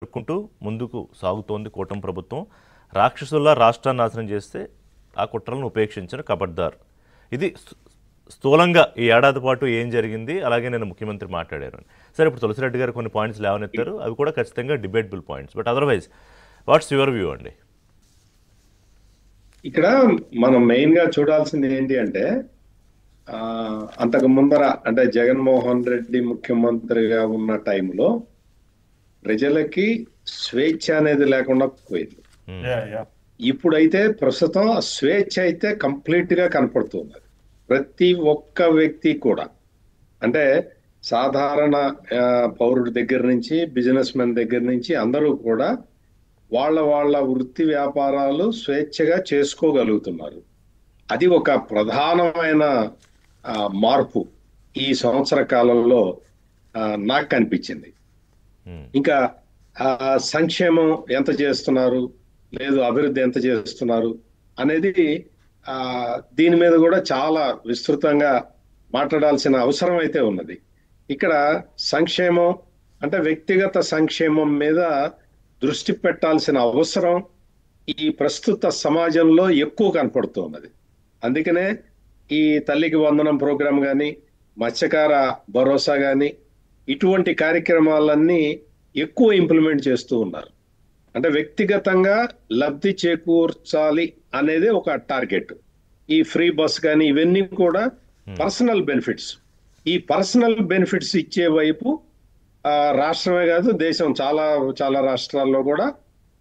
ఎదుర్కొంటూ ముందుకు సాగుతోంది కూటమి ప్రభుత్వం. రాక్షసుల్లా రాష్ట్రాన్ని నాశనం చేస్తే ఆ కుట్రలను ఉపేక్షించిన కబడ్దార్. ఇది స్థూలంగా ఈ ఏడాది పాటు ఏం జరిగింది, అలాగే నేను ముఖ్యమంత్రి మాట్లాడారు. సరే, ఇప్పుడు తులసిరెడ్డి గారు కొన్ని పాయింట్స్ లేవనెత్తారు, అవి కూడా ఖచ్చితంగా debatable points. But otherwise what's your view అండి? ఇక్కడ మనం మెయిన్ గా చూడాల్సింది ఏంటి అంటే అంతకు ముందర అంటే జగన్మోహన్ రెడ్డి ముఖ్యమంత్రిగా ఉన్న టైంలో ప్రజలకి స్వేచ్ఛ అనేది లేకుండా పోయింది. ఇప్పుడైతే ప్రస్తుతం స్వేచ్ఛ అయితే కంప్లీట్ గా కనపడుతుంది. ప్రతి ఒక్క వ్యక్తి కూడా అంటే సాధారణ పౌరుడి దగ్గర నుంచి బిజినెస్ మెన్ దగ్గర నుంచి అందరూ కూడా వాళ్ళ వృత్తి వ్యాపారాలు స్వేచ్ఛగా చేసుకోగలుగుతున్నారు. అది ఒక ప్రధానమైన మార్పు ఈ సంవత్సర కాలంలో నాకు కనిపించింది. ఇంకా సంక్షేమం ఎంత చేస్తున్నారు, లేదు అభివృద్ధి ఎంత చేస్తున్నారు అనేది దీని మీద కూడా చాలా విస్తృతంగా మాట్లాడాల్సిన అవసరం అయితే ఉన్నది. ఇక్కడ సంక్షేమం అంటే వ్యక్తిగత సంక్షేమం మీద దృష్టి పెట్టాల్సిన అవసరం ఈ ప్రస్తుత సమాజంలో ఎక్కువ కనపడుతున్నది. అందుకనే ఈ తల్లికి వందనం ప్రోగ్రాం కానీ, మత్స్యకార భరోసా కానీ ఇటువంటి కార్యక్రమాలన్నీ ఎక్కువ ఇంప్లిమెంట్ చేస్తూ ఉన్నారు. అంటే వ్యక్తిగతంగా లబ్ధి చేకూర్చాలి అనేది ఒక టార్గెట్. ఈ ఫ్రీ బస్ కానీ ఇవన్నీ కూడా పర్సనల్ బెనిఫిట్స్. ఈ పర్సనల్ బెనిఫిట్స్ ఇచ్చే వైపు రాష్ట్రమే కాదు దేశం చాలా చాలా రాష్ట్రాల్లో కూడా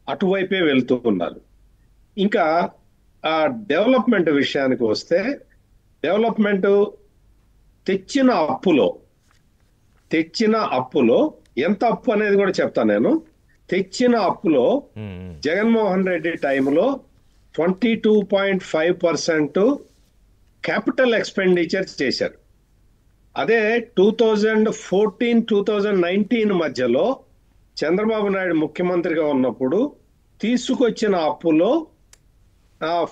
అటువైపే వెళ్తూ ఉన్నారు. ఇంకా డెవలప్మెంట్ విషయానికి వస్తే డెవలప్మెంట్ తెచ్చిన అప్పులో ఎంత అప్పు అనేది కూడా చెప్తాను నేను. తెచ్చిన అప్పులో జగన్మోహన్ రెడ్డి టైంలో 22.5% క్యాపిటల్ ఎక్స్పెండిచర్ చేశారు. అదే 2014-2019 మధ్యలో చంద్రబాబు నాయుడు ముఖ్యమంత్రిగా ఉన్నప్పుడు తీసుకొచ్చిన అప్పులో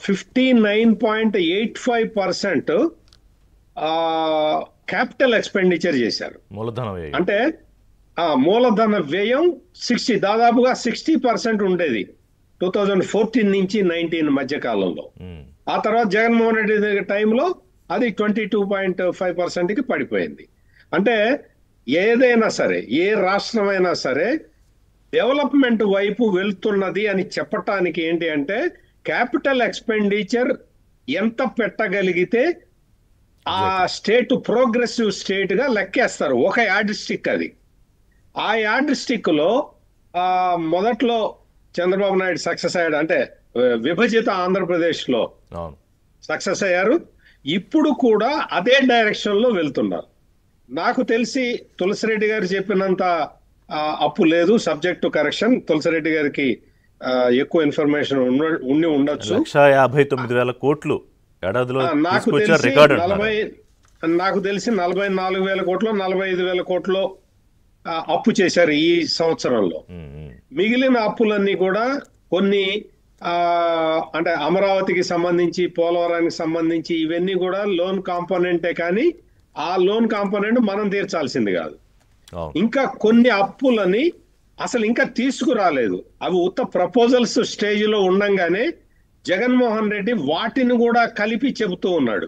59.85% క్యాపిటల్ ఎక్స్పెండిచర్ చేశారు. అంటే మూలధన వ్యయం దాదాపుగా 60% ఉండేది 2014 నుంచి 19 మధ్య కాలంలో. ఆ తర్వాత జగన్మోహన్ రెడ్డి టైంలో అది 22.5%కి పడిపోయింది. అంటే ఏదైనా సరే, ఏ రాష్ట్రమైనా సరే డెవలప్మెంట్ వైపు వెళ్తున్నది అని చెప్పటానికి ఏంటి అంటే క్యాపిటల్ ఎక్స్పెండిచర్ ఎంత పెట్టగలిగితే ఆ స్టేట్ ప్రోగ్రెసివ్ స్టేట్ గా లెక్కేస్తారు. ఒక యార్డ్ స్టిక్ అది. ఆ యార్డ్ స్టిక్ లో మొదట్లో చంద్రబాబు నాయుడు సక్సెస్ అయ్యాడు, అంటే విభజిత ఆంధ్రప్రదేశ్ లో సక్సెస్ అయ్యారు. ఇప్పుడు కూడా అదే డైరెక్షన్ లో వెళ్తున్నారు. నాకు తెలిసి తులసిరెడ్డి గారు చెప్పినంత అప్పు లేదు. సబ్జెక్ట్ టు కరెక్షన్, తులసిరెడ్డి గారికి ఎక్కువ ఇన్ఫర్మేషన్ ఉండి ఉండొచ్చు. 159,000 కోట్లు ఏడాదిలో నాకు తెలిసి 44,000 కోట్లు 45,000 కోట్లు అప్పు చేశారు ఈ సంవత్సరంలో. మిగిలిన అప్పులన్నీ కూడా కొన్ని అంటే అమరావతికి సంబంధించి, పోలవరానికి సంబంధించి ఇవన్నీ కూడా లోన్ కాంపోనెంటే, కానీ ఆ లోన్ కాంపోనెంట్ మనం తీర్చాల్సింది కాదు. ఇంకా కొన్ని అప్పులని అసలు ఇంకా తీసుకురాలేదు. అవి ఉత్త ప్రపోజల్స్ స్టేజ్ లో ఉండంగానే జగన్మోహన్ రెడ్డి వాటిని కూడా కలిపి చెబుతూ ఉన్నాడు.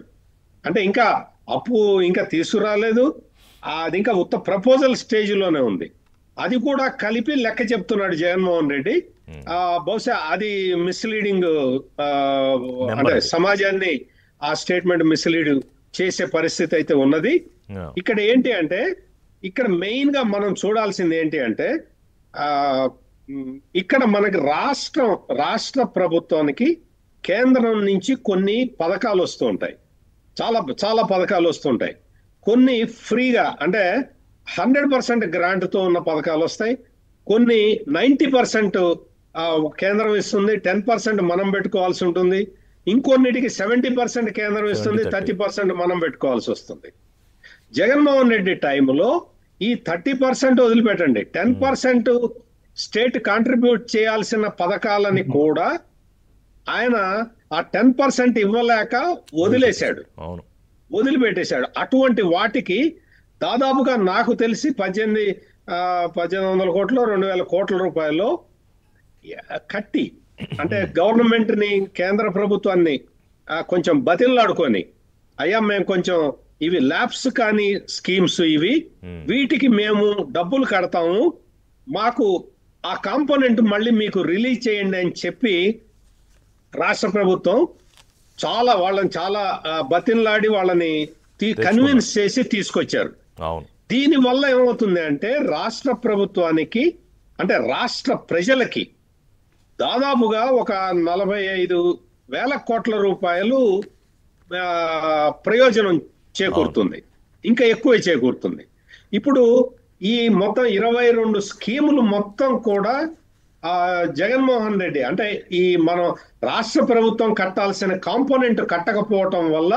అంటే ఇంకా అప్పు ఇంకా తీసుకురాలేదు, అది ఇంకా ఉత్త ప్రపోజల్ స్టేజ్ లోనే ఉంది. అది కూడా కలిపి లెక్క చెప్తున్నాడు జగన్మోహన్ రెడ్డి. బహుశా అది మిస్లీడింగ్, అంటే సమాజాన్ని ఆ స్టేట్మెంట్ మిస్లీడ్ చేసే పరిస్థితి అయితే ఉన్నది. ఇక్కడ ఏంటి అంటే ఇక్కడ మెయిన్ గా మనం చూడాల్సింది ఏంటి అంటే ఇక్కడ మనకి రాష్ట్ర ప్రభుత్వానికి కేంద్రం నుంచి కొన్ని పథకాలు వస్తూ ఉంటాయి. చాలా చాలా పథకాలు వస్తుంటాయి. కొన్ని ఫ్రీగా అంటే 100% గ్రాంట్ తో ఉన్న పథకాలు వస్తాయి. కొన్ని 90% కేంద్రం ఇస్తుంది, 10% మనం పెట్టుకోవాల్సి ఉంటుంది. ఇంకొన్నిటికి 70% కేంద్రం ఇస్తుంది, 30% మనం పెట్టుకోవాల్సి వస్తుంది. జగన్మోహన్ రెడ్డి టైంలో ఈ 30% వదిలిపెట్టండి, 10% స్టేట్ కాంట్రిబ్యూట్ చేయాల్సిన పథకాలని కూడా ఆయన ఆ 10% ఇవ్వలేక వదిలిపెట్టేశాడు. అటువంటి వాటికి దాదాపుగా నాకు తెలిసి 1800 కోట్లు 2000 కోట్ల రూపాయలు కట్టి, అంటే గవర్నమెంట్ ని, కేంద్ర ప్రభుత్వాన్ని కొంచెం బతిలాడుకొని, అయ్యా మేము కొంచెం ఇవి ల్యాబ్స్ కానీ స్కీమ్స్ ఇవి, వీటికి మేము డబ్బులు కడతాము, మాకు ఆ కాంపోనెంట్ మళ్ళీ మీకు రిలీజ్ చేయండి అని చెప్పి రాష్ట్ర ప్రభుత్వం వాళ్ళని చాలా బతిలాడి వాళ్ళని కన్విన్స్ చేసి తీసుకొచ్చారు. దీని వల్ల ఏమవుతుంది అంటే రాష్ట్ర ప్రభుత్వానికి, అంటే రాష్ట్ర ప్రజలకి దాదాపుగా ఒక 45,000 కోట్ల రూపాయలు ప్రయోజనం చేకూరుతుంది, ఇంకా ఎక్కువ చేకూరుతుంది. ఇప్పుడు ఈ మొత్తం 22 స్కీములు మొత్తం కూడా జగన్మోహన్ రెడ్డి, అంటే ఈ మనం రాష్ట్ర ప్రభుత్వం కట్టాల్సిన కాంపోనెంట్ కట్టకపోవటం వల్ల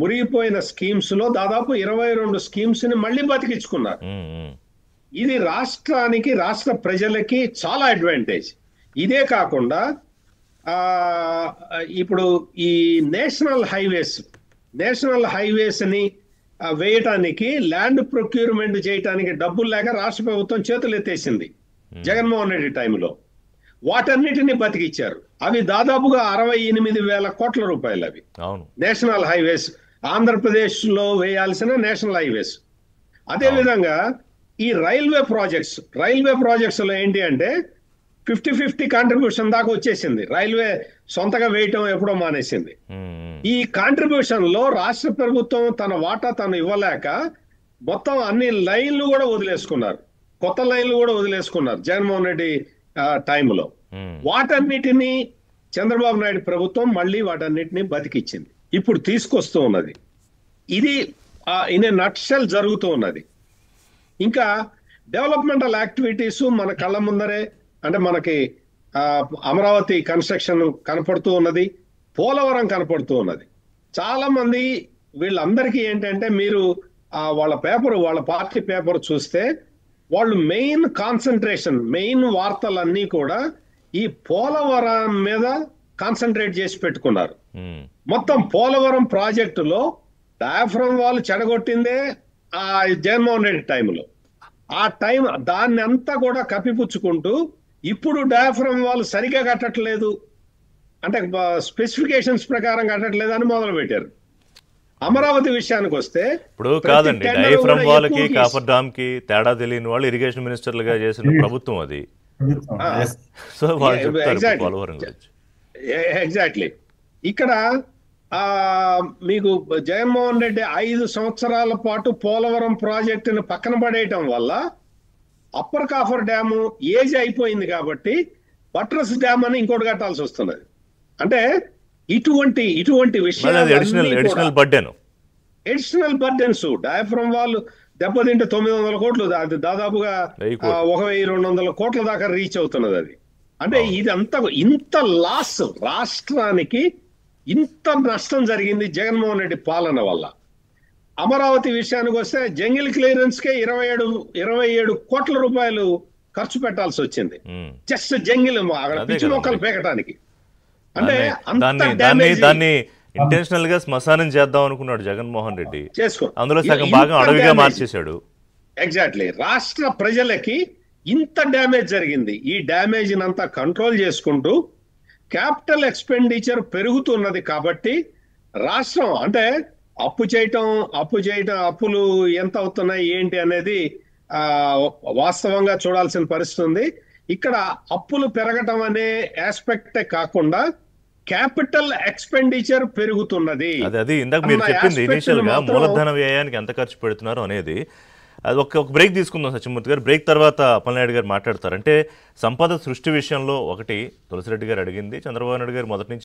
మురిగిపోయిన స్కీమ్స్ లో దాదాపు 22 స్కీమ్స్ ని మళ్ళీ బతికించుకున్నారు. ఇది రాష్ట్రానికి, రాష్ట్ర ప్రజలకి చాలా అడ్వాంటేజ్. ఇదే కాకుండా ఇప్పుడు ఈ నేషనల్ హైవేస్ ని వేయటానికి, ల్యాండ్ ప్రొక్యూర్మెంట్ చేయటానికి డబ్బులు లేక రాష్ట్ర ప్రభుత్వం చేతులు ఎత్తేసింది జగన్మోహన్ రెడ్డి టైంలో. వాటన్నిటిని బతికిచ్చారు. అవి దాదాపుగా 68,000 కోట్ల రూపాయలు. అవి నేషనల్ హైవేస్, ఆంధ్రప్రదేశ్ లో వేయాల్సిన నేషనల్ హైవేస్. అదే విధంగా ఈ రైల్వే ప్రాజెక్ట్స్ లో ఏంటి అంటే 50-50 కాంట్రిబ్యూషన్ దాకా వచ్చేసింది. రైల్వే సొంతగా వేయటం ఎప్పుడో మానేసింది. ఈ కాంట్రిబ్యూషన్ లో రాష్ట్ర ప్రభుత్వం తన వాటా తను ఇవ్వలేక మొత్తం అన్ని లైన్లు కూడా వదిలేసుకున్నారు, కొత్త లైన్లు కూడా వదిలేసుకున్నారు జగన్మోహన్ రెడ్డి టైంలో. వాటన్నిటినీ చంద్రబాబు నాయుడు ప్రభుత్వం మళ్ళీ వాటన్నిటిని బతికిచ్చింది, ఇప్పుడు తీసుకొస్తూ ఉన్నది. ఇది ఇన్ ఏ నట్షెల్ జరుగుతూ ఉన్నది. ఇంకా డెవలప్మెంటల్ యాక్టివిటీస్ మన కళ్ళ ముందరే, అంటే మనకి అమరావతి కన్స్ట్రక్షన్ కనపడుతూ ఉన్నది, పోలవరం కనపడుతూ ఉన్నది. చాలా మంది వీళ్ళందరికీ ఏంటంటే, మీరు వాళ్ళ పార్టీ పేపర్ చూస్తే వాళ్ళు మెయిన్ వార్తలన్నీ కూడా ఈ పోలవరం మీద కాన్సన్ట్రేట్ చేసి పెట్టుకున్నారు. మొత్తం పోలవరం ప్రాజెక్టులో డయాఫ్రమ్ వాళ్ళు చెడగొట్టిందే జగన్మోహన్ రెడ్డి టైంలో. దాన్ని అంతా కూడా కప్పిపుచ్చుకుంటూ ఇప్పుడు డయాఫ్రమ్ వాళ్ళు సరిగా కట్టట్లేదు, అంటే స్పెసిఫికేషన్స్ ప్రకారం కట్టట్లేదు అని మొదలు పెట్టారు. అమరావతి విషయానికి వస్తే ఇప్పుడు కాదండి, డయాఫ్రమ్ వాళ్ళకి కాపర్ డామ్ కి తేడా తెలియని వాళ్ళు ఇరిగేషన్ మినిస్టర్లుగా చేసిన ప్రభుత్వం అది. సో వాళ్ళు చెప్తారు పోలవరం గురించి. ఎగ్జాక్ట్లీ. ఇక్కడ మీకు జగన్మోహన్ రెడ్డి 5 సంవత్సరాల పాటు పోలవరం ప్రాజెక్టును పక్కన పడేయటం వల్ల అప్పర్ కాఫర్ డ్యాము ఏజ్ అయిపోయింది కాబట్టి బట్రస్ డ్యామ్ అని ఇంకోటి కట్టాల్సి వస్తున్నది. అంటే ఇటువంటి విషయాలు అడిషనల్ బర్డెన్స్. డయాఫ్రమ్ వాళ్ళు దెబ్బతింటే 900 కోట్లు, అది దాదాపుగా 1,200 కోట్ల దాకా రీచ్ అవుతున్నది అది. అంటే ఇదంతా ఇంత లాస్, రాష్ట్రానికి ఇంత నష్టం జరిగింది జగన్మోహన్ రెడ్డి పాలన వల్ల. అమరావతి విషయానికి వస్తే జంగిల్ క్లియరెన్స్ కే 27 కోట్ల రూపాయలు ఖర్చు పెట్టాల్సి వచ్చింది, జస్ట్ జంగిల్ పిచ్చి మొక్కలు పేకటానికి. అంటే దాన్ని ఇంటెన్షనల్ గా శ్మశానం చేద్దాం అనుకున్నాడు జగన్మోహన్ రెడ్డి, అందులో సగం భాగం అడవిగా మార్చేశాడు. ఎగ్జాక్ట్లీ. రాష్ట్ర ప్రజలకి ఇంత డ్యామేజ్ జరిగింది. ఈ డ్యామేజ్ అంతా కంట్రోల్ చేసుకుంటూ క్యాపిటల్ ఎక్స్పెండిచర్ పెరుగుతున్నది కాబట్టి రాష్ట్రం, అంటే అప్పులు ఎంత అవుతున్నాయి ఏంటి అనేది వాస్తవంగా చూడాల్సిన పరిస్థితి ఉంది. ఇక్కడ అప్పులు పెరగటం అనే ఆస్పెక్టే కాకుండా క్యాపిటల్ ఎక్స్పెండిచర్ పెరుగుతున్నది. అది ఇందాక మీరు చెప్పింది ఇనిషియల్ గా మూలధన వ్యయానికి ఎంత ఖర్చు పెడుతున్నారు అనేది. అది ఒక బ్రేక్ తీసుకుందాం సత్యమూర్తి గారు. బ్రేక్ తర్వాత అప్పలనాయుడు గారు మాట్లాడతారు. అంటే సంపద సృష్టి విషయంలో ఒకటి తులసిరెడ్డి గారు అడిగింది, చంద్రబాబు నాయుడు గారు మొదటి నుంచి